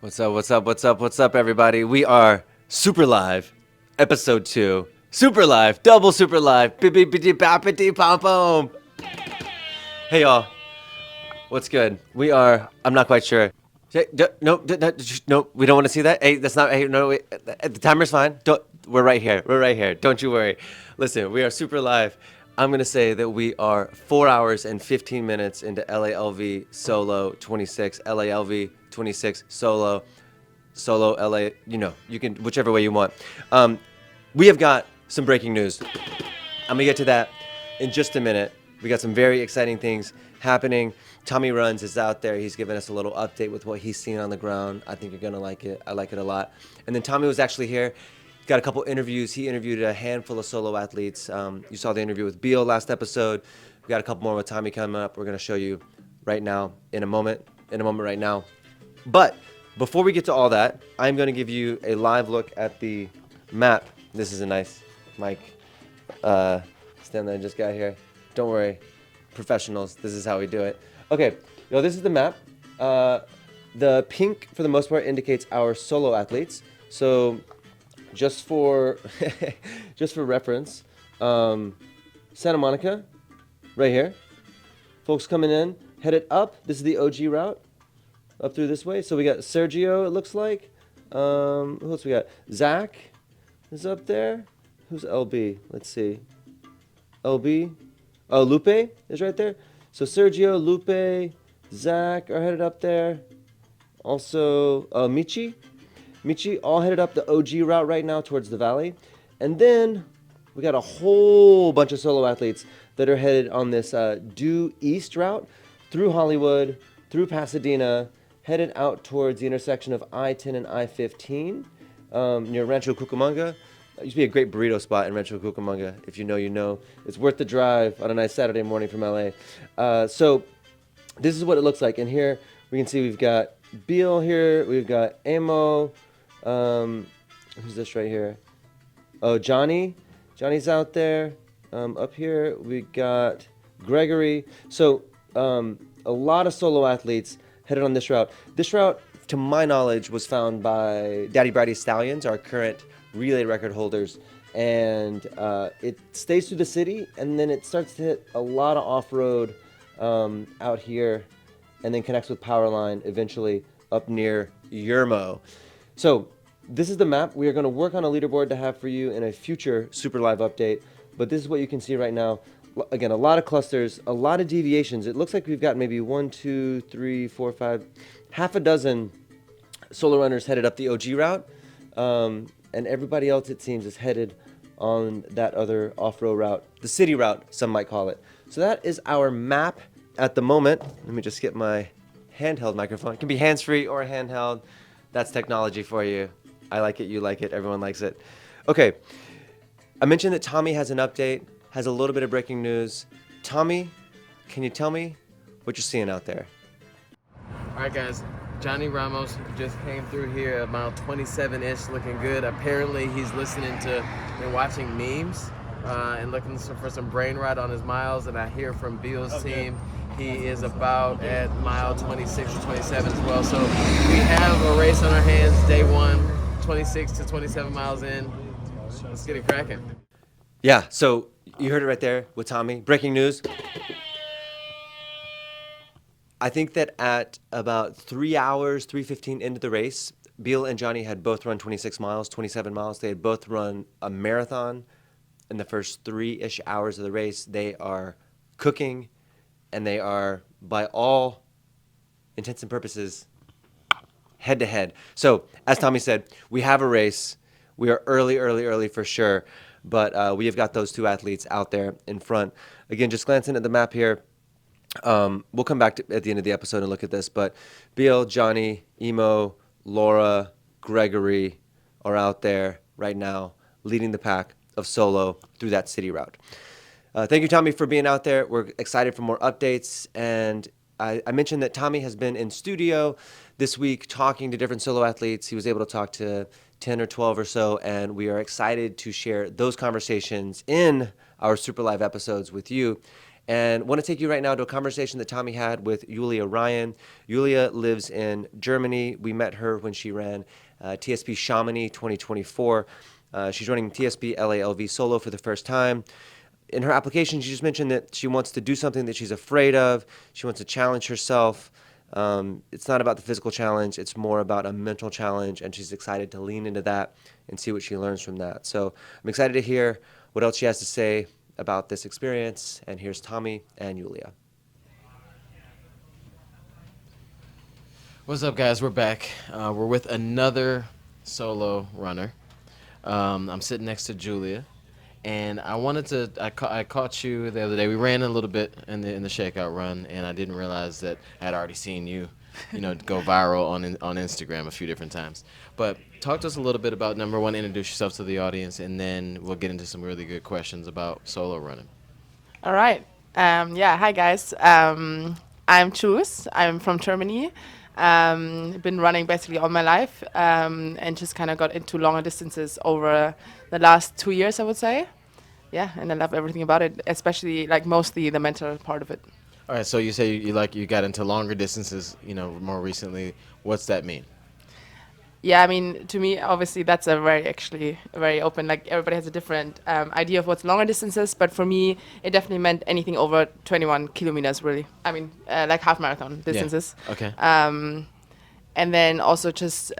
What's up, everybody? We are Super Live, episode 2. Super Live, double Super Live. Pom. Hey, y'all. What's good? I'm not quite sure. No, we don't want to see that. Hey, that's not, hey, no, wait, the timer's fine. We're right here. Don't you worry. Listen, we are Super Live. I'm going to say that we are 4 hours and 15 minutes into LALV Solo 26, LALV 26 Solo LA, you can, whichever way you want. We have got some breaking news. I'm gonna get to that in just a minute. We got some very exciting things happening. Tommie Runs is out there. He's giving us a little update with what he's seen on the ground. I think you're gonna like it. I like it a lot. And then Tommie was actually here. Got a couple interviews. He interviewed a handful of solo athletes. You saw the interview with Beal last episode. We got a couple more with Tommie coming up. We're gonna show you right now in a moment right now. But before we get to all that, I'm going to give you a live look at the map. This is a nice mic stand that I just got here. Don't worry, professionals, this is how we do it. Okay, this is the map. The pink, for the most part, indicates our solo athletes. So just for just for reference, Santa Monica, right here. Folks coming in, headed up. This is the OG route. Up through this way. So we got Sergio, it looks like. Who else we got? Zach is up there. Who's LB? Let's see. LB. Oh, Lupe is right there. So Sergio, Lupe, Zach are headed up there. Also, Michi, all headed up the OG route right now towards the valley. And then we got a whole bunch of solo athletes that are headed on this due east route through Hollywood, through Pasadena, headed out towards the intersection of I-10 and I-15 near Rancho Cucamonga. It used to be a great burrito spot in Rancho Cucamonga. If you know, you know. It's worth the drive on a nice Saturday morning from LA. So this is what it looks like. And here we can see we've got Beal here. We've got Amo. Who's this right here? Oh, Johnny. Johnny's out there. Up here we got Gregory. So a lot of solo athletes headed on this route. This route, to my knowledge, was found by Daddy Brady Stallions, our current relay record holders. And it stays through the city, and then it starts to hit a lot of off-road out here, and then connects with Powerline eventually up near Yermo. So this is the map. We are going to work on a leaderboard to have for you in a future Super Live update. But this is what you can see right now. Again, a lot of clusters, a lot of deviations. It looks like we've got maybe 1, 2, 3, 4, 5, half a dozen solo runners headed up the OG route. And everybody else, it seems, is headed on that other off-road route, the city route, some might call it. So that is our map at the moment. Let me just get my handheld microphone. It can be hands-free or handheld. That's technology for you. I like it, you like it, everyone likes it. Okay, I mentioned that Tommie has an update. Has a little bit of breaking news. Tommie, can you tell me what you're seeing out there? All right, guys. Johnny Ramos just came through here about 27-ish, looking good. Apparently, he's listening to and watching memes and looking for some brain rot on his miles. And I hear from Beal's team, he is about at mile 26 or 27 as well. So we have a race on our hands, day one, 26 to 27 miles in. Let's get it cracking. Yeah, so you heard it right there with Tommie. Breaking news. I think that at about 3 hours, 3:15 into the race, Beal and Johnny had both run 26 miles, 27 miles. They had both run a marathon in the first 3-ish hours of the race. They are cooking, and they are, by all intents and purposes, head-to-head. So, as Tommie said, we have a race. We are early for sure. But we have got those two athletes out there in front. Again, just glancing at the map here. We'll come back at the end of the episode and look at this. But Beal, Johnny, Emo, Laura, Gregory are out there right now leading the pack of solo through that city route. Thank you, Tommie, for being out there. We're excited for more updates. And I mentioned that Tommie has been in studio this week talking to different solo athletes. He was able to talk to 10 or 12 or so, and we are excited to share those conversations in our Super Live episodes with you. And want to take you right now to a conversation that Tommie had with Julia Ryan. Julia lives in Germany. We met her when she ran TSP Chamonix 2024. She's running TSP LALV solo for the first time. In her application, she just mentioned that she wants to do something that she's afraid of. She wants to challenge herself. It's not about the physical challenge. It's more about a mental challenge, and she's excited to lean into that and see what she learns from that. So I'm excited to hear what else she has to say about this experience. And here's Tommie and Julia. What's up, guys? We're back. We're with another solo runner. I'm sitting next to Julia, and I wanted to. I caught you the other day. We ran a little bit in the shakeout run, and I didn't realize that I had already seen you, go viral on Instagram a few different times. But talk to us a little bit about, number one, introduce yourself to the audience, and then we'll get into some really good questions about solo running. All right. Hi guys. I'm Chus. I'm from Germany. Been running basically all my life, and just kind of got into longer distances over the last 2 years, I would say. Yeah, and I love everything about it, especially mostly the mental part of it. All right, so you say you got into longer distances, more recently. What's that mean? Yeah, I mean, to me, obviously, that's very open. Like, everybody has a different idea of what's longer distances, but for me, it definitely meant anything over 21 kilometers, really. I mean, like half marathon distances. Yeah. Okay. And then also just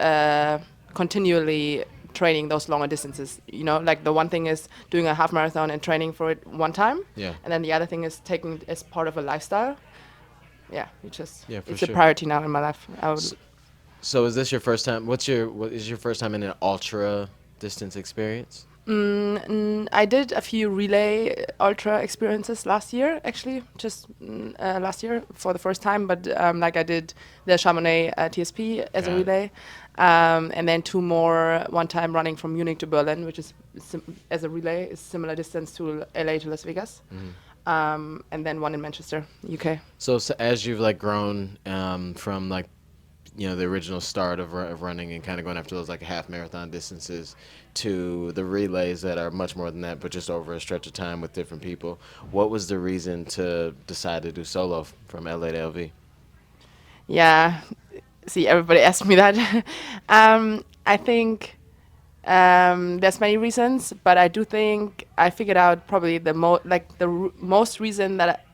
continually training those longer distances. Like the one thing is doing a half marathon and training for it one time. Yeah. And then the other thing is taking it as part of a lifestyle. Yeah, it's sure. a priority now in my life. So is this your first time? What is your first time in an ultra distance experience? I did a few relay ultra experiences last year, actually, just last year for the first time. But I did the Chamonix TSP as a relay, and then 2 more. One time running from Munich to Berlin, which is as a relay, is similar distance to LA to Las Vegas. Mm-hmm. And then one in Manchester, UK. So as you've grown from the original start of running and kind of going after those half marathon distances to the relays that are much more than that, but just over a stretch of time with different people. What was the reason to decide to do solo from LA to LV? Yeah, see, everybody asked me that. I think there's many reasons, but I do think I figured out probably the most reason that,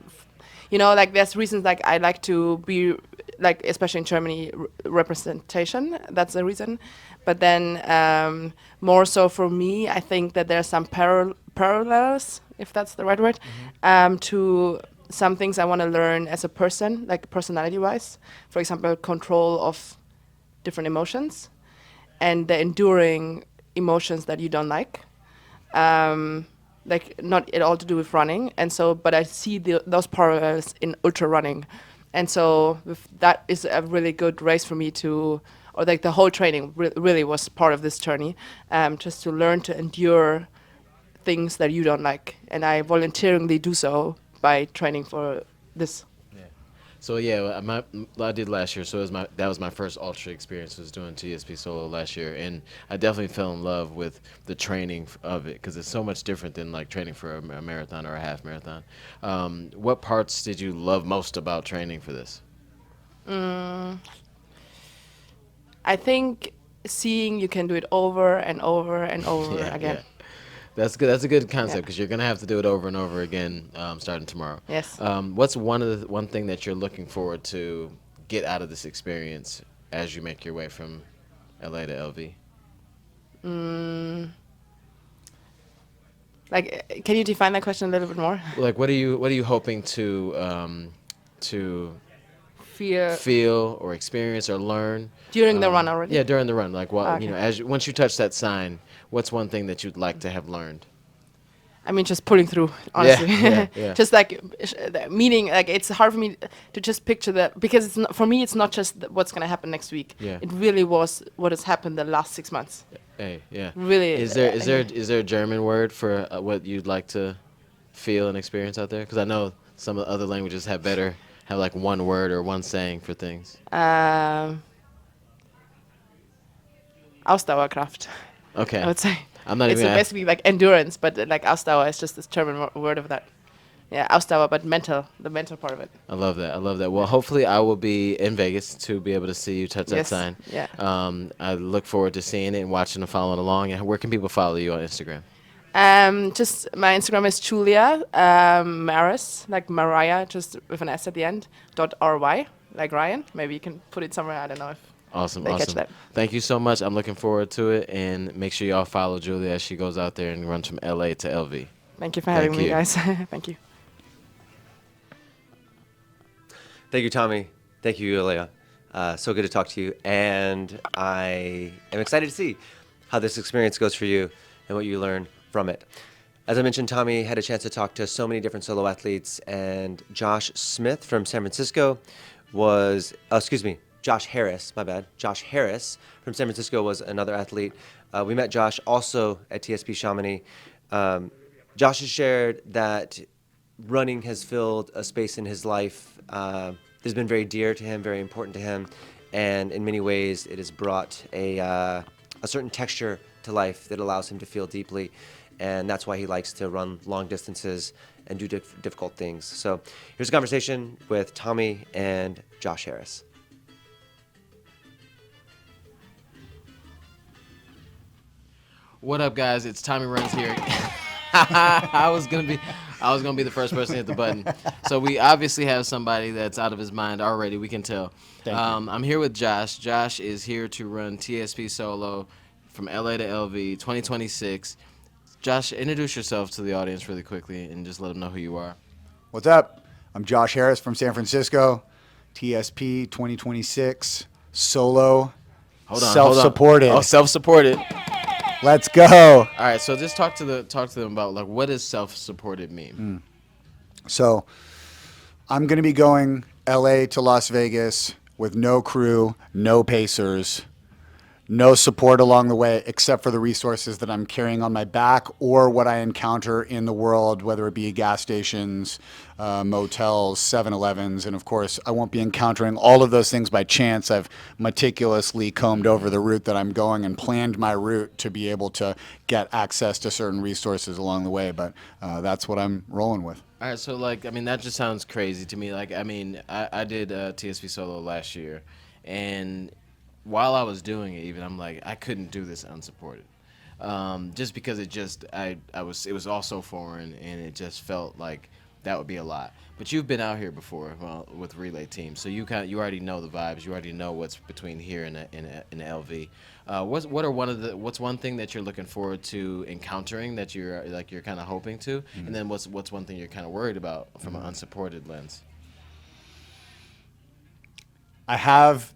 there's reasons I like to be, especially in Germany, representation. That's the reason. But then more so for me, I think that there are some parallels, if that's the right word, to some things I want to learn as a person, personality-wise. For example, control of different emotions and the enduring emotions that you don't like. Not at all to do with running. And so, but I see those parallels in ultra running. And so that is a really good race for me the whole training really was part of this journey, just to learn to endure things that you don't like. And I voluntarily do so by training for this. Yeah. So I did last year. So that was my first ultra experience, was doing TSP solo last year, and I definitely fell in love with the training of it because it's so much different than training for a marathon or a half marathon. What parts did you love most about training for this? I think seeing you can do it over and over and over again. Yeah. That's good. That's a good concept because you're gonna have to do it over and over again starting tomorrow. Yes. What's one thing that you're looking forward to get out of this experience as you make your way from LA to LV? Can you define that question a little bit more? What are you hoping to feel or experience or learn during the run already? Yeah, during the run. Okay. Once you touch that sign, what's one thing that you'd like to have learned? I mean, just pulling through, honestly. Yeah. Just meaning, it's hard for me to just picture that, because for me, it's not just what's going to happen next week. Yeah. It really was what has happened the last 6 months. Hey, yeah. Really. Is there a German word for what you'd like to feel and experience out there? Because I know some of the other languages have one word or one saying for things. Ausdauerkraft. Okay. I would say. I'm not it's even basically endurance, but Ausdauer is just this German word of that. yeah, Ausdauer, but the mental part of it. I love that. I love that. Well, hopefully I will be in Vegas to be able to see you touch that Yes, sign. yeah. I look forward to seeing it and watching and following along. And where can people follow you on Instagram? Just my Instagram is Julia Maris, like Mariah, just with an S at the end. .ry, like Ryan. Maybe you can put it somewhere. I don't know if Awesome, they catch awesome. that. Thank you so much. I'm looking forward to it. And make sure y'all follow Julia as she goes out there and runs from LA to LV. Thank you for having Thank me, you. guys. Thank you. Thank you, Tommie. Thank you, Leah. So good to talk to you. And I am excited to see how this experience goes for you and what you learn from it. As I mentioned, Tommie had a chance to talk to so many different solo athletes, and Josh Smith from San Francisco was, Josh Harris, my bad. Josh Harris from San Francisco was another athlete. We met Josh also at TSP Chamonix. Josh has shared that running has filled a space in his life that has been very dear to him, very important to him, and in many ways it has brought a certain texture to life that allows him to feel deeply, and that's why he likes to run long distances and do difficult things. So here's a conversation with Tommie and Josh Harris. What up, guys? It's Tommie Runs here. I was gonna be the first person to hit the button. So we obviously have somebody that's out of his mind already. We can tell. I'm here with Josh. Josh is here to run TSP Solo from LA to LV 2026. Josh, introduce yourself to the audience really quickly and just let them know who you are. What's up? I'm Josh Harris from San Francisco, TSP 2026, solo, self-supported. Oh, self-supported. Let's go. All right, so just talk to them about, like, what does self-supported mean? So I'm going to be going LA to Las Vegas with no crew, no pacers, no support along the way except for the resources that I'm carrying on my back or what I encounter in the world, whether it be gas stations, motels, 7-Elevens, and of course I won't be encountering all of those things by chance. I've meticulously combed over the route that I'm going and planned my route to be able to get access to certain resources along the way, but that's what I'm rolling with. All right, so, like, I mean, that just sounds crazy to me. Like, I mean, I did TSP Solo last year, and while I was doing it, even, I'm like, I couldn't do this unsupported, just because it was all so foreign, and it just felt like that would be a lot. But you've been out here before, well, with relay teams, so you already know the vibes. You already know what's between here and the LV. What's one thing that you're looking forward to encountering that you're kind of hoping to, and then what's one thing you're kind of worried about from an unsupported lens? I have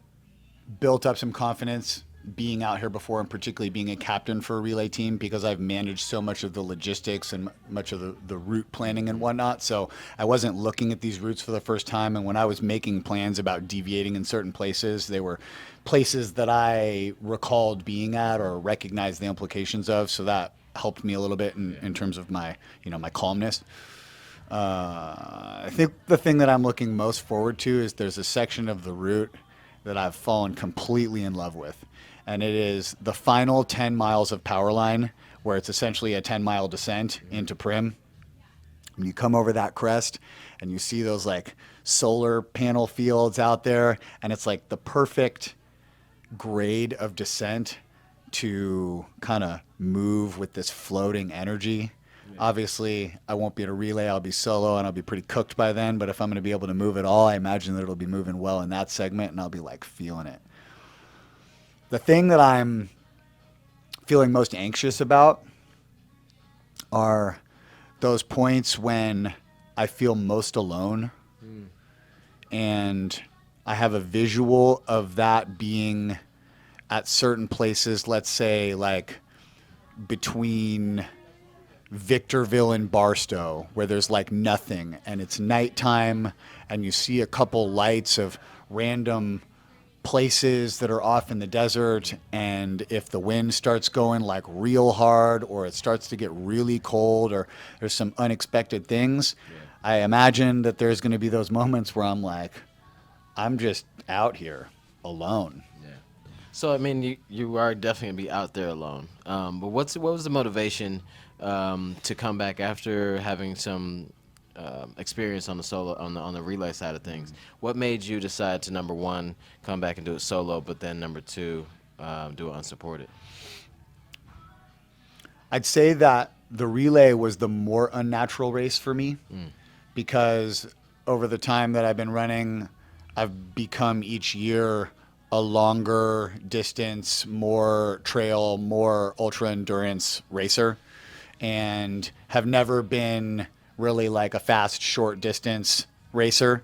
built up some confidence being out here before, and particularly being a captain for a relay team, because I've managed so much of the logistics and much of the route planning and whatnot. So I wasn't looking at these routes for the first time, and when I was making plans about deviating in certain places, they were places that I recalled being at or recognized the implications of. So that helped me a little bit in terms of my calmness. I think the thing that I'm looking most forward to is there's a section of the route that I've fallen completely in love with. And it is the final 10 miles of Powerline, where it's essentially a 10-mile descent into Prim. When you come over that crest and you see those like solar panel fields out there, and it's like the perfect grade of descent to kind of move with this floating energy. Obviously, I won't be at a relay. I'll be solo, and I'll be pretty cooked by then. But if I'm going to be able to move at all, I imagine that it'll be moving well in that segment, and I'll be like feeling it. The thing that I'm feeling most anxious about are those points when I feel most alone. And I have a visual of that being at certain places, let's say like between Victorville and Barstow, where there's like nothing and it's nighttime and you see a couple lights of random places that are off in the desert, and if the wind starts going like real hard or it starts to get really cold or there's some unexpected things, I imagine that there's going to be those moments where I'm like, I'm just out here alone. So, I mean, you are definitely going to be out there alone. But what was the motivation to come back after having some experience on the solo on the relay side of things. What made you decide to, number one, come back and do it solo, but then number two, do it unsupported? I'd say that the relay was the more unnatural race for me because over the time that I've been running, I've become each year a longer distance, more trail, more ultra endurance racer, and have never been really like a fast, short distance racer.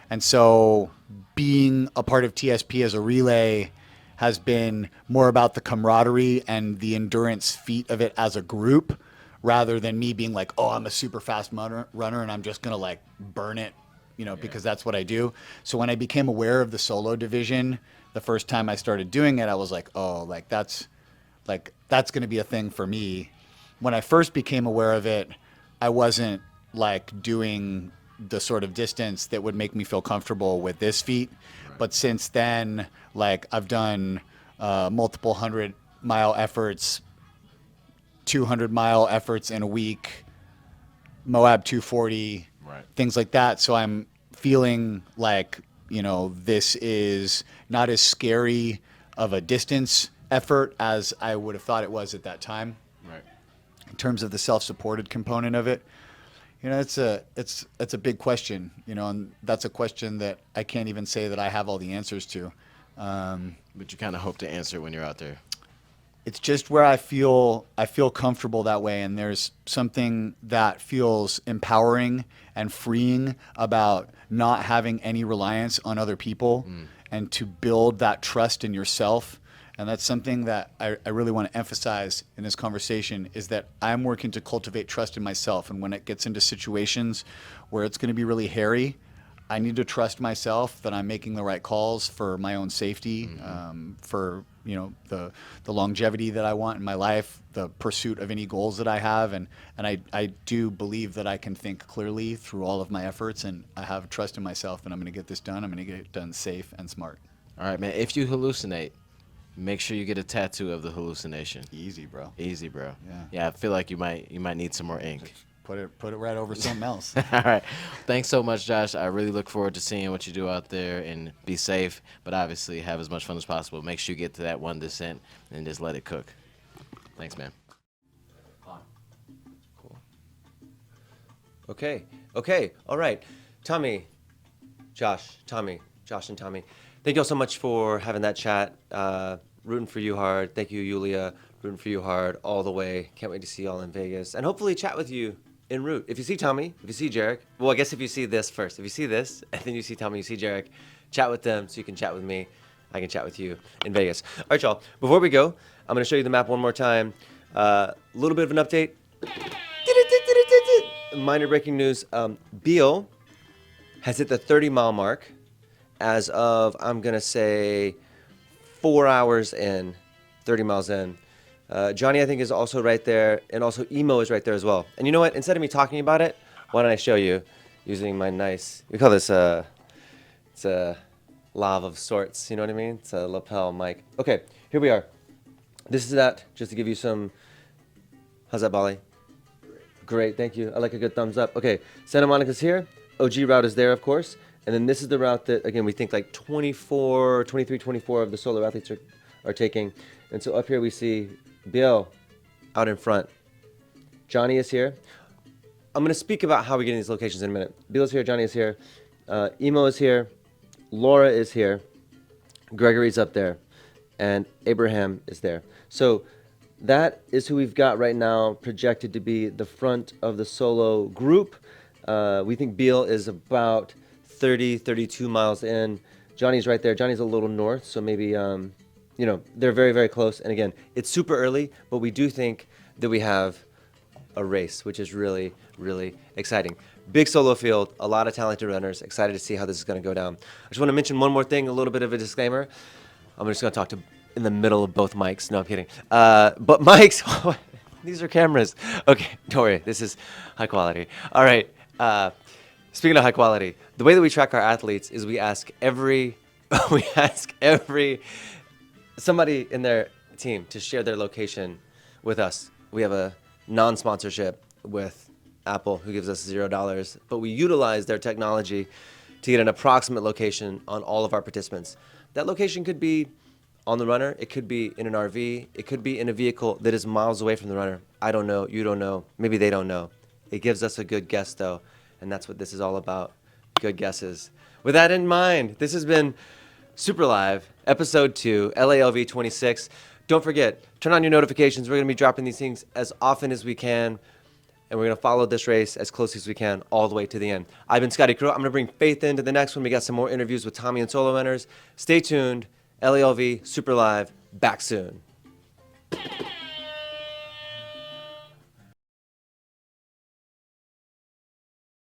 And so being a part of TSP as a relay has been more about the camaraderie and the endurance feat of it as a group rather than me being like, oh, I'm a super fast runner and I'm just going to like burn it, because that's what I do. So when I became aware of the solo division, the first time I started doing it, I was like, oh, that's going to be a thing for me. When I first became aware of it, I wasn't like doing the sort of distance that would make me feel comfortable with this feat. But since then, like I've done multiple 100-mile efforts, 200-mile efforts in a week, Moab 240, things like that. So I'm feeling like, this is not as scary of a distance effort as I would have thought it was at that time. Right. In terms of the self-supported component of it, it's a big question, and that's a question that I can't even say that I have all the answers to. But you kind of hope to answer when you're out there. It's just where I feel comfortable that way, and there's something that feels empowering and freeing about not having any reliance on other people and to build that trust in yourself. And that's something that I really want to emphasize in this conversation is that I'm working to cultivate trust in myself. And when it gets into situations where it's going to be really hairy, I need to trust myself that I'm making the right calls for my own safety, for the longevity that I want in my life, the pursuit of any goals that I have, and I do believe that I can think clearly through all of my efforts, and I have trust in myself that I'm going to get this done. I'm going to get it done safe and smart. All right, man. If you hallucinate, make sure you get a tattoo of the hallucination. Easy, bro. Easy, bro. Yeah. Yeah, I feel like you might need some more ink. Put it right over something else. All right. Thanks so much, Josh. I really look forward to seeing what you do out there, and be safe, but obviously have as much fun as possible. Make sure you get to that one descent and just let it cook. Thanks, man. Cool. Okay. All right. Tommie, Josh and Tommie. Thank you all so much for having that chat. Rooting for you hard. Thank you, Yulia. Rooting for you hard all the way. Can't wait to see you all in Vegas. And hopefully chat with you en route. If you see Tommie, if you see Jarek, well, I guess if you see this first. If you see this, and then you see Tommie, you see Jarek, chat with them so you can chat with me. I can chat with you in Vegas. All right, y'all. Before we go, I'm going to show you the map one more time. A little bit of an update. Minor breaking news. Beal has hit the 30-mile mark as of, I'm going to say, 4 hours in, 30 miles in. Johnny, I think, is also right there, and also Emo is right there as well. And you know what? Instead of me talking about it, why don't I show you using my nice, we call this it's a lav of sorts, you know what I mean? It's a lapel mic. Okay, here we are. This is that, just to give you some, how's that, Bali? Great, thank you. I like a good thumbs up. Okay, Santa Monica's here. OG route is there, of course. And then this is the route that, again, we think like 24 of the solo athletes are taking. And so up here we see Bill out in front. Johnny is here. I'm going to speak about how we get in these locations in a minute. Bill's here, Johnny is here. Emo is here. Laura is here. Gregory's up there. And Abraham is there. So that is who we've got right now projected to be the front of the solo group. We think Beal is about 32 miles in. Johnny's right there. Johnny's a little north, so maybe, they're very, very close. And again, it's super early, but we do think that we have a race, which is really, really exciting. Big solo field, a lot of talented runners. Excited to see how this is going to go down. I just want to mention one more thing, a little bit of a disclaimer. I'm just going to talk in the middle of both mics. No, I'm kidding. But mics, these are cameras. Okay, don't worry. This is high quality. All right. Speaking of high quality, the way that we track our athletes is we ask every somebody in their team to share their location with us. We have a non-sponsorship with Apple, who gives us $0, but we utilize their technology to get an approximate location on all of our participants. That location could be on the runner, it could be in an RV, it could be in a vehicle that is miles away from the runner. I don't know, you don't know, maybe they don't know. It gives us a good guess though, and that's what this is all about, good guesses. With that in mind, this has been Super Live, Episode 2, LALV26. Don't forget, turn on your notifications. We're going to be dropping these things as often as we can, and we're going to follow this race as closely as we can all the way to the end. I've been Scotty Crow. I'm going to bring Faith into the next one. We got some more interviews with Tommie and solo runners. Stay tuned. LALV Super Live, back soon.